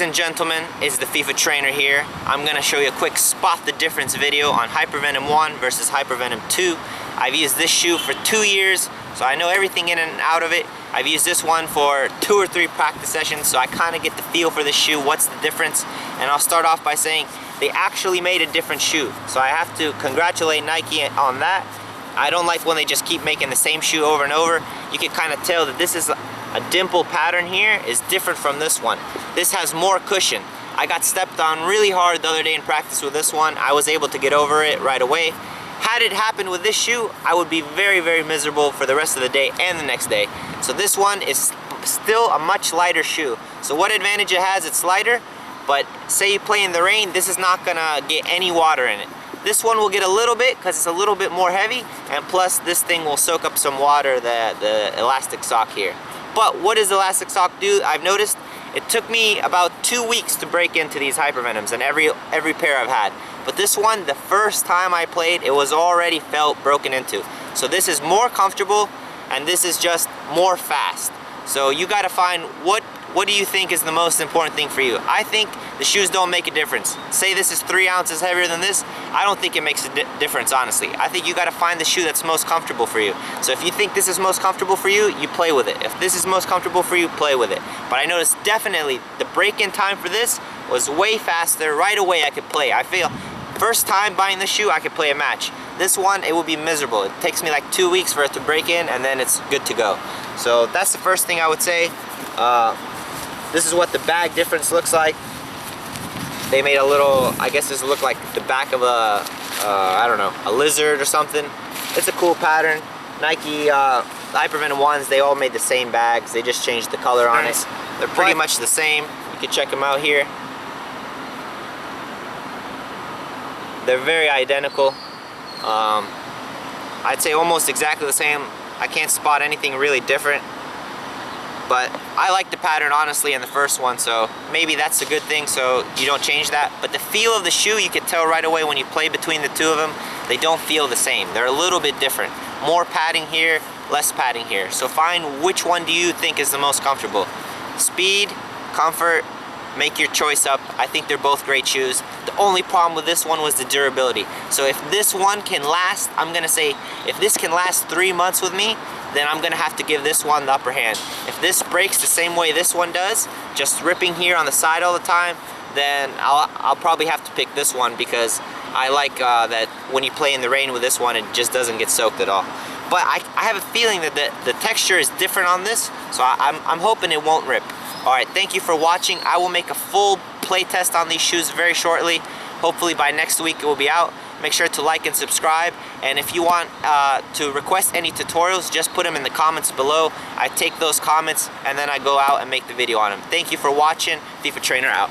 and gentlemen, it's the FIFA trainer here. I'm gonna show you a quick spot the difference video on Hypervenom 1 versus Hypervenom 2. I've used this shoe for 2 years, so I know everything in and out of it. I've used this one for 2 or 3 practice sessions, so I kind of get the feel for this shoe, what's the difference. And I'll start off by saying they actually made a different shoe. So I have to congratulate Nike on that. I don't like when they just keep making the same shoe over and over. You can kind of tell that this is a dimple pattern here is different from this one. This has more cushion. I got stepped on really hard the other day in practice with this one. I was able to get over it right away. Had it happened with this shoe, I would be very, very miserable for the rest of the day and the next day. So this one is still a much lighter shoe. So what advantage it has, it's lighter, but say you play in the rain, this is not gonna get any water in it. This one will get a little bit because it's a little bit more heavy, and plus this thing will soak up some water, the elastic sock here. But what does the elastic sock do? I've noticed it took me about 2 weeks to break into these Hypervenoms and every pair I've had. But this one, the first time I played, it was already felt broken into. So this is more comfortable and this is just more fast. So you gotta find what do you think is the most important thing for you? I think the shoes don't make a difference. Say this is 3 ounces heavier than this, I don't think it makes a difference, honestly. I think you gotta find the shoe that's most comfortable for you. So if you think this is most comfortable for you, you play with it. If this is most comfortable for you, play with it. But I noticed definitely the break-in time for this was way faster. Right away I could play. I feel first time buying this shoe, I could play a match. This one, it would be miserable. It takes me like 2 weeks for it to break in and then it's good to go. So that's the first thing I would say. This is what the bag difference looks like. They made a little, I guess this looked like the back of a, I don't know, a lizard or something. It's a cool pattern. Nike, the Hypervenom ones, they all made the same bags. They just changed the color on it. They're pretty much the same. You can check them out here. They're very identical. I'd say almost exactly the same. I can't spot anything really different. But I like the pattern honestly in the first one, so maybe that's a good thing, so you don't change that. But the feel of the shoe, you can tell right away when you play between the two of them, they don't feel the same. They're a little bit different. More padding here, less padding here. So find which one do you think is the most comfortable. Speed, comfort, make your choice up. I think they're both great shoes. The only problem with this one was the durability. So if this one can last, I'm gonna say, if this can last 3 months with me, then I'm gonna have to give this one the upper hand. If this breaks the same way this one does, just ripping here on the side all the time, then I'll probably have to pick this one because I like that when you play in the rain with this one, it just doesn't get soaked at all. But I have a feeling that the texture is different on this, so I'm hoping it won't rip. Alright, thank you for watching. I will make a full play test on these shoes very shortly. Hopefully by next week it will be out. Make sure to like and subscribe, and if you want to request any tutorials, just put them in the comments below. I take those comments and then I go out and make the video on them. Thank you for watching. FIFA Trainer out.